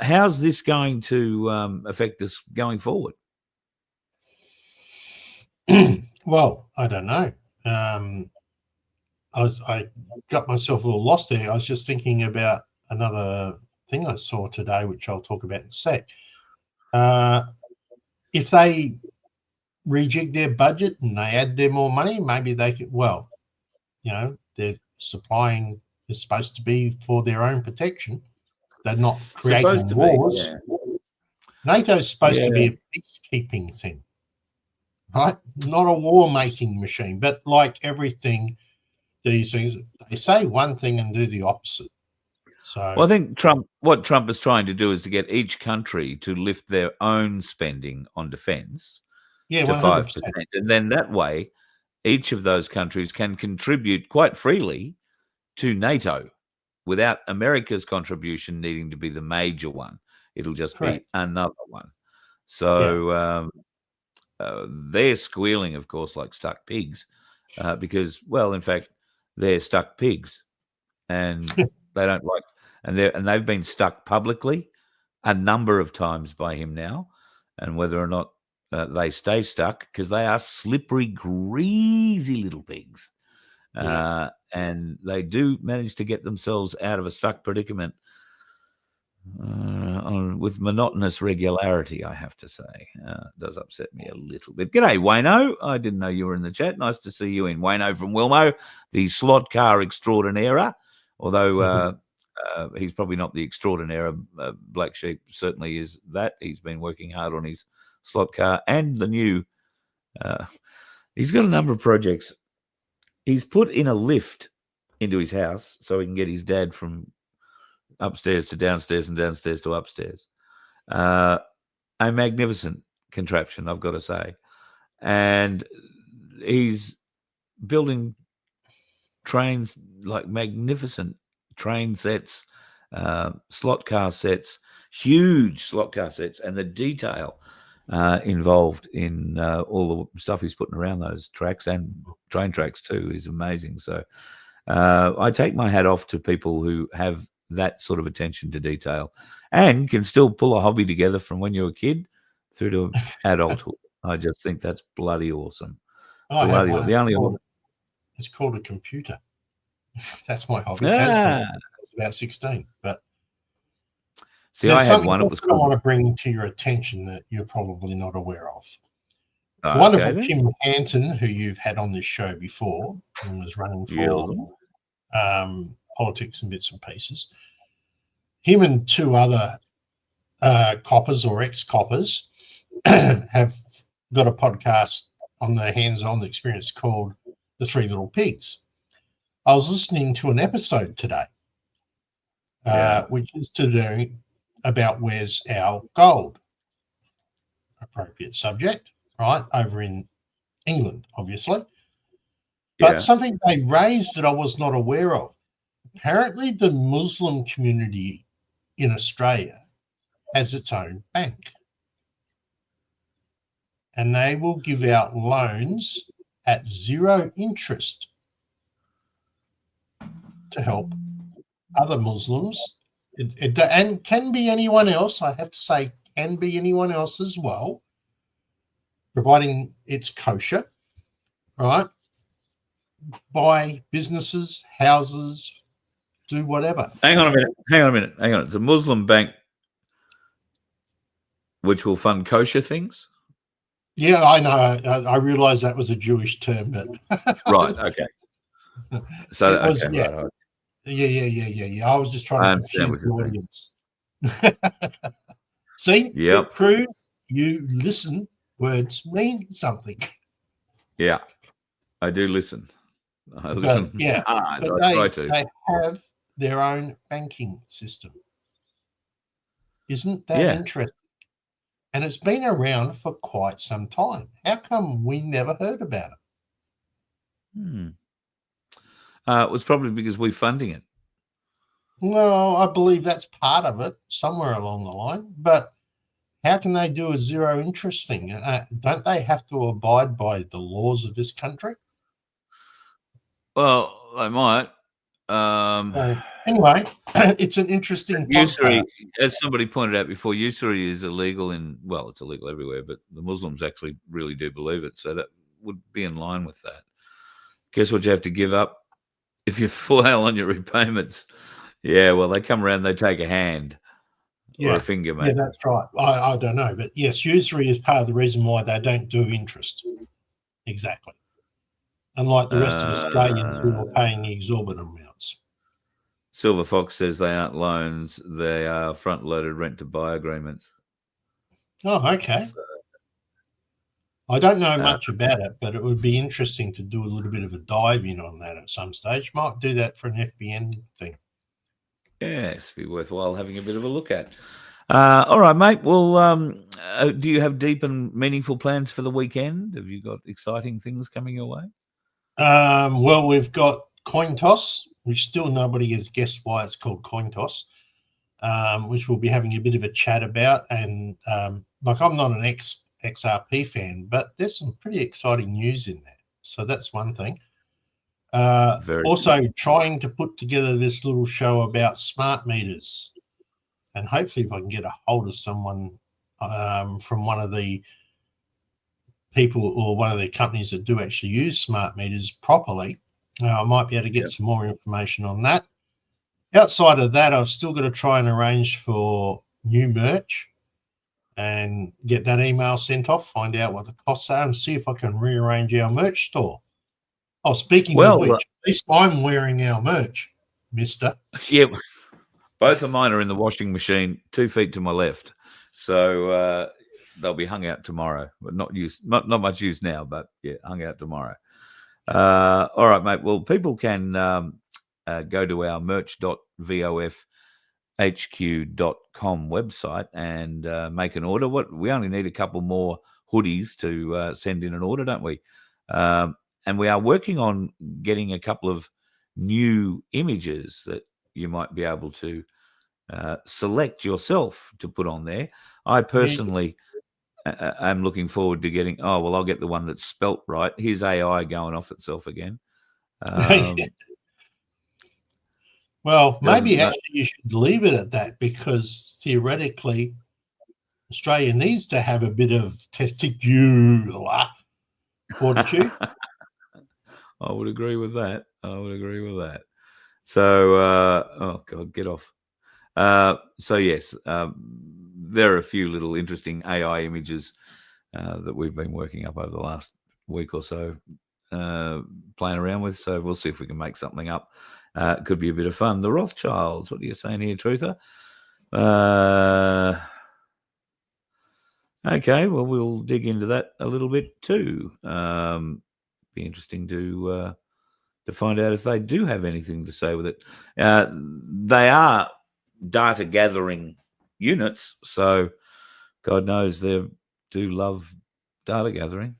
C: how's this going to affect us going forward?
D: Well, I don't know. I got myself a little lost there. I was just thinking about another thing I saw today, which I'll talk about in a sec. If they rejig their budget and they add their more money, maybe they could, they're supplying is supposed to be for their own protection. They're not creating wars. NATO's supposed to be a peacekeeping thing, right? Not a war-making machine. But like everything, these things, they say one thing and do the opposite. So,
C: well, I think what Trump is trying to do is to get each country to lift their own spending on defence to 5%. And then that way, each of those countries can contribute quite freely to NATO without America's contribution needing to be the major one. It'll just be another one. So they're squealing, of course, like stuck pigs because, well, in fact, they're stuck pigs and they don't like, and they've been stuck publicly a number of times by him now, and whether or not they stay stuck, because they are slippery, greasy little pigs. And they do manage to get themselves out of a stuck predicament with monotonous regularity, I have to say. It does upset me a little bit. G'day, Wayno. I didn't know you were in the chat. Nice to see you in. Wayno from Wilmo, the slot car extraordinaire, although he's probably not the extraordinaire. Black Sheep certainly is that. He's been working hard on his slot car and the new... he's got a number of projects. He's put in a lift into his house so he can get his dad from upstairs to downstairs and downstairs to upstairs. A magnificent contraption, I've got to say. And he's building trains, like magnificent train sets, slot car sets, huge slot car sets, and the detail involved in all the stuff he's putting around those tracks and train tracks too is amazing. So I take my hat off to people who have that sort of attention to detail and can still pull a hobby together from when you're a kid through to adulthood. I just think that's bloody awesome.
D: It's called a computer. That's my hobby. I was about 16, but
C: see, I had one. It was
D: cool. I want to bring to your attention that you're probably not aware of. Wonderful Kim Hanton, who you've had on this show before and was running for politics and bits and pieces. Him and two other coppers or ex-coppers have got a podcast on their hands-on experience called The Three Little Pigs. I was listening to an episode today, which is to do about where's our gold. Appropriate subject, right? Over in England, obviously. But something they raised that I was not aware of. apparently the Muslim community in Australia has its own bank. And they will give out loans at 0 interest to help other Muslims. And can be anyone else. I have to say, can be anyone else as well, providing it's kosher, right? Buy businesses, houses, do whatever.
C: Hang on a minute. It's a Muslim bank which will fund kosher things?
D: Yeah, I know. I realised that was a Jewish term, but
C: right. Okay. So
D: it was,
C: okay,
D: yeah.
C: right.
D: Yeah. I was just trying to confuse the audience. See,
C: yep.
D: It proves you listen. Words mean something.
C: Yeah, I do listen. I listen.
D: But, yeah, but they have their own banking system. Isn't that interesting? And it's been around for quite some time. How come we never heard about it?
C: It was probably because we're funding it.
D: Well, I believe that's part of it, somewhere along the line. But how can they do a 0 interest thing? Don't they have to abide by the laws of this country?
C: Well, they might.
D: Anyway, it's an interesting
C: usury, as somebody pointed out before, usury is illegal it's illegal everywhere, but the Muslims actually really do believe it. So that would be in line with that. Guess what you have to give up if you fail on your repayments? Yeah, well, they come around, they take a hand or a finger, mate.
D: Yeah, that's right. I don't know. But yes, usury is part of the reason why they don't do interest. Exactly. Unlike the rest of Australians who are paying exorbitant amounts.
C: Silver Fox says they aren't loans, they are front-loaded rent-to-buy agreements.
D: Oh, okay. So, I don't know much about it, but it would be interesting to do a little bit of a dive in on that at some stage. Might do that for an FBN thing.
C: Yes, be worthwhile having a bit of a look at. All right, mate. Well, do you have deep and meaningful plans for the weekend? Have you got exciting things coming your way?
D: Well, we've got coin toss, which still nobody has guessed why it's called coin toss, which we'll be having a bit of a chat about. And I'm not an XRP fan, but there's some pretty exciting news in there. So that's one thing. Also trying to put together this little show about smart meters, and hopefully if I can get a hold of someone from one of the people or one of the companies that do actually use smart meters properly, I might be able to get some more information on that. Outside of that, I've still got to try and arrange for new merch and get that email sent off, find out what the costs are, and see if I can rearrange our merch store. Oh, speaking of which, at least I'm wearing our merch, mister.
C: Yeah, both of mine are in the washing machine 2 feet to my left. So they'll be hung out tomorrow, but not much used now, but yeah, hung out tomorrow. All right, mate. Well, people can go to our merch.vofhq.com website and make an order. We only need a couple more hoodies to send in an order, don't we? And we are working on getting a couple of new images that you might be able to select yourself to put on there. I personally am looking forward to getting, I'll get the one that's spelt right. Here's AI going off itself again.
D: Well, maybe actually you should leave it at that, because theoretically Australia needs to have a bit of testicular fortitude.
C: I would agree with that. So, oh God, get off. So yes, there are a few little interesting AI images that we've been working up over the last week or so, playing around with. So we'll see if we can make something up. It could be a bit of fun. The Rothschilds. What are you saying here, Truther? Okay, well, we'll dig into that a little bit too. Be interesting to find out if they do have anything to say with it. They are data gathering units, so God knows they do love data gathering,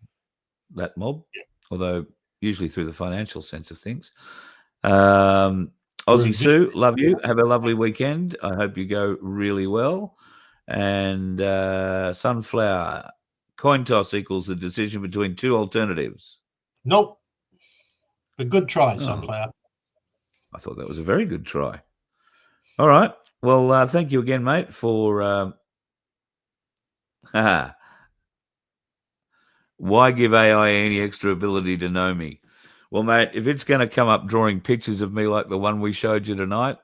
C: that mob, although usually through the financial sense of things. Aussie Sue, love you. Have a lovely weekend. I hope you go really well. And Sunflower, coin toss equals the decision between two alternatives.
D: Nope. A good try, Sunflower.
C: I thought that was a very good try. All right. Well, thank you again, mate, for why give AI any extra ability to know me? Well, mate, if it's going to come up drawing pictures of me like the one we showed you tonight,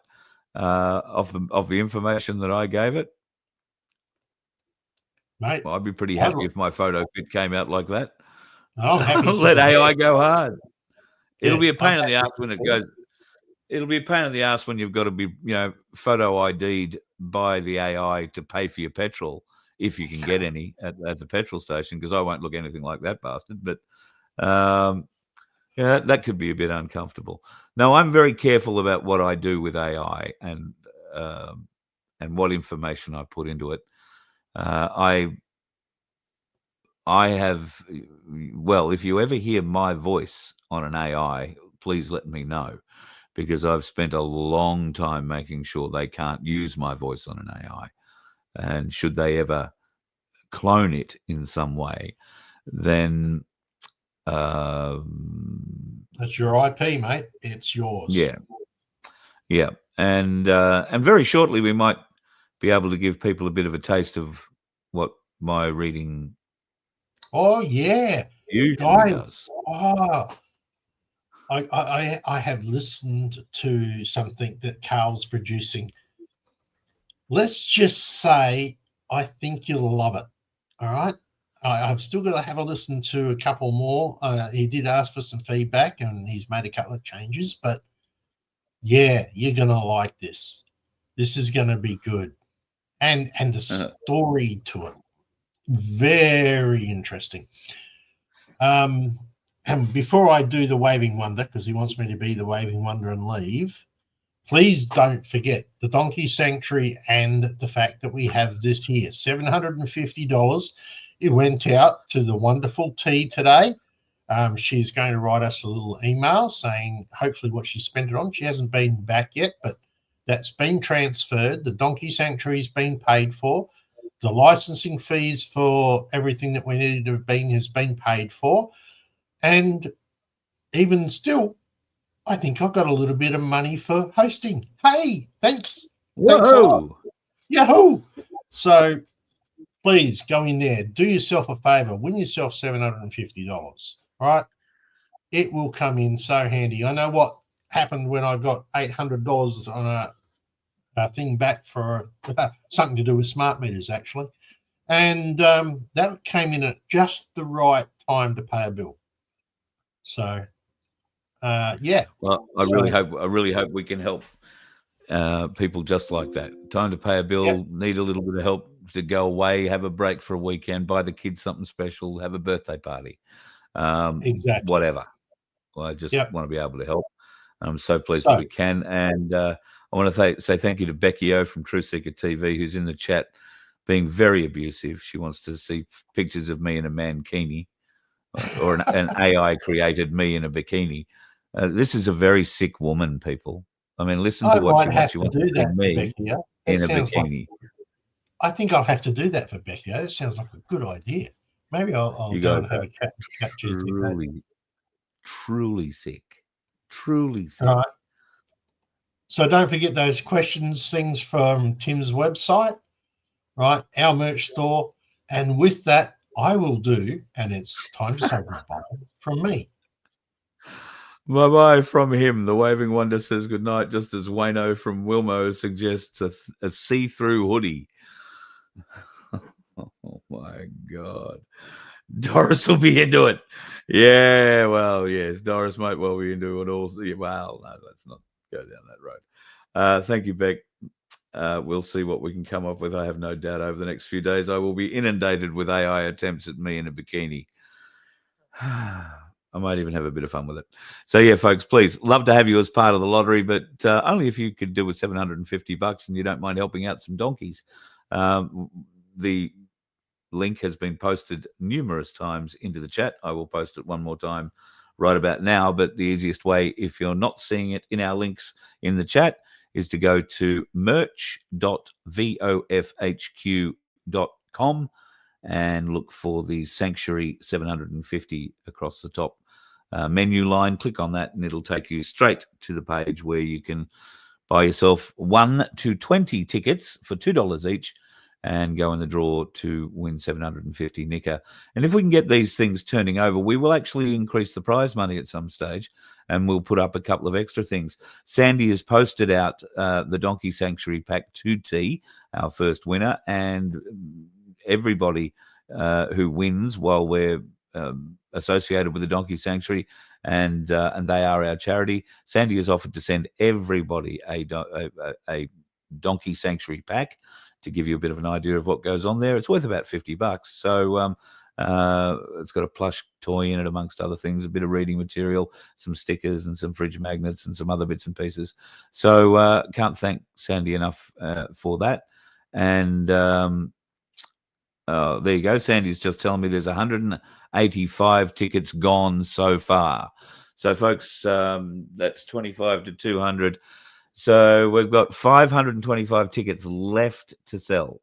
C: of the information that I gave it,
D: mate,
C: I'd be pretty happy if my photo fit came out like that.
D: I'm happy.
C: Let AI go hard. It'll
D: Yeah,
C: be a pain in the ass when it goes. It'll be a pain in the ass when you've got to be, photo ID'd by the AI to pay for your petrol, if you can get any at the petrol station, because I won't look anything like that bastard. But that could be a bit uncomfortable. No, I'm very careful about what I do with AI and what information I put into it. I have, if you ever hear my voice on an AI, please let me know, because I've spent a long time making sure they can't use my voice on an AI. And should they ever clone it in some way, then
D: that's your IP, mate. It's yours.
C: Yeah. And very shortly we might be able to give people a bit of a taste of what my reading.
D: Oh yeah,
C: usually does.
D: I have listened to something that Carl's producing. Let's just say I think you'll love it. All right. I've still got to have a listen to a couple more. He did ask for some feedback and he's made a couple of changes, but yeah, you're going to like this. This is going to be good. And the story to it, very interesting. And before I do the Waving Wonder, because he wants me to be the Waving Wonder and leave, please don't forget the Donkey Sanctuary and the fact that we have this here, $750. It went out to the wonderful T today. She's going to write us a little email saying hopefully what she spent it on. She hasn't been back yet, but that's been transferred. The Donkey Sanctuary's been paid for. The licensing fees for everything that we needed to have been has been paid for. And even still, I think I've got a little bit of money for hosting. Hey, thanks.
C: Whoa.
D: Thanks a lot. Yahoo! So please go in there. Do yourself a favor. Win yourself $750. Right? It will come in so handy. I know what happened when I got $800 on a thing back for something to do with smart meters, actually. And that came in at just the right time to pay a bill. So, yeah.
C: Well, I really hope we can help people just like that. Time to pay a bill, need a little bit of help to go away, have a break for a weekend, buy the kids something special, have a birthday party.
D: Exactly.
C: Whatever. Well, I just want to be able to help. I'm so pleased that we can. And I want to say thank you to Becky O from Truth Seeker TV, who's in the chat being very abusive. She wants to see pictures of me in a mankini, or an AI created me in a bikini. This is a very sick woman, people. I mean, listen to what she wants to see me in a bikini.
D: I think I'll have to do that for Becky. That sounds like a good idea. Maybe I'll go and have a chat.
C: Truly sick. Truly sick.
D: All right. So don't forget those things from Tim's website, right? Our merch store. And with that, I will do, and it's time to say goodbye from me.
C: Bye-bye from him. The Waving Wonder says goodnight, just as Wayno from Wilmo suggests a see-through hoodie. Oh, my God. Doris will be into it. Yeah, well, yes, Doris might well be into it also. Well, no, let's not go down that road. Thank you, Beck. We'll see what we can come up with. I have no doubt over the next few days I will be inundated with AI attempts at me in a bikini. I might even have a bit of fun with it. So, yeah, folks, please, love to have you as part of the lottery, but only if you could do with $750 and you don't mind helping out some donkeys. The link has been posted numerous times into the chat. I will post it one more time right about now. But the easiest way, if you're not seeing it in our links in the chat, is to go to merch.vofhq.com and look for the Sanctuary 750 across the top menu line. Click on that and it'll take you straight to the page where you can buy yourself 1 to 20 tickets for $2 each and go in the draw to win 750 Nicker. And if we can get these things turning over, we will actually increase the prize money at some stage, and we'll put up a couple of extra things. Sandy has posted out the Donkey Sanctuary Pack 2T, our first winner, and everybody who wins while we're associated with the Donkey Sanctuary, and they are our charity. Sandy has offered to send everybody a Donkey Sanctuary Pack to give you a bit of an idea of what goes on there. It's worth about $50. So it's got a plush toy in it, amongst other things, a bit of reading material, some stickers and some fridge magnets and some other bits and pieces. So can't thank Sandy enough for that. And there you go. Sandy's just telling me there's 185 tickets gone so far. So, folks, that's 25 to 200. So we've got 525 tickets left to sell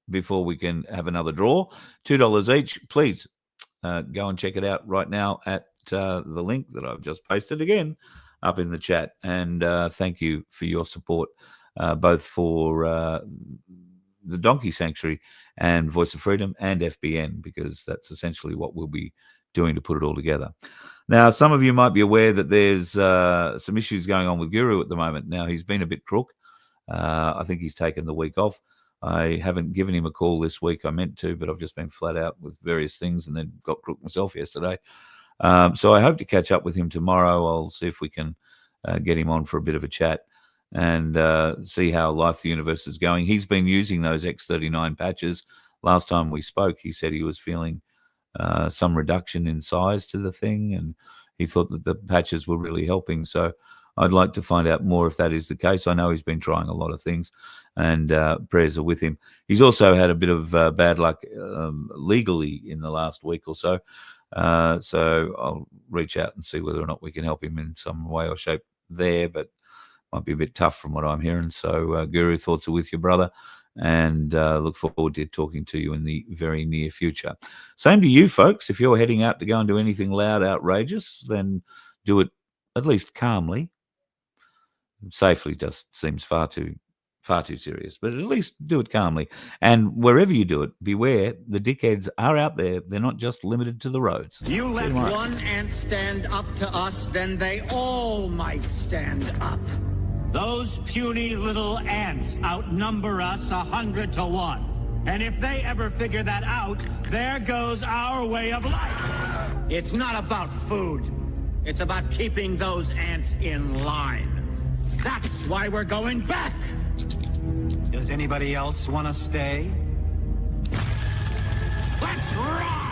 C: before we can have another draw. $2 each. Please go and check it out right now at the link that I've just posted again up in the chat. And thank you for your support, both for the Donkey Sanctuary and Voice of Freedom and FBN, because that's essentially what we'll be doing to put it all together. Now, some of you might be aware that there's some issues going on with Guru at the moment. Now, he's been a bit crook. I think he's taken the week off. I haven't given him a call this week. I meant to, but I've just been flat out with various things and then got crook myself yesterday. So I hope to catch up with him tomorrow. I'll see if we can get him on for a bit of a chat and see how Life the Universe is going. He's been using those X39 patches. Last time we spoke, he said he was feeling some reduction in size to the thing, and he thought that the patches were really helping. So I'd like to find out more if that is the case. I know he's been trying a lot of things, and prayers are with him. He's also had a bit of bad luck legally in the last week or so. So I'll reach out and see whether or not we can help him in some way or shape there, but might be a bit tough from what I'm hearing. So Guru, thoughts are with your brother, and look forward to talking to you in the very near future. Same to you, folks. If you're heading out to go and do anything loud, outrageous, then do it at least calmly. Safely just seems far too serious, but at least do it calmly. And wherever you do it, beware, the dickheads are out there. They're not just limited to the roads.
F: You let one ant stand up to us, then they all might stand up. Those puny little ants outnumber us 100 to 1. And if they ever figure that out, there goes our way of life. It's not about food. It's about keeping those ants in line. That's why we're going back. Does anybody else want to stay? Let's ride!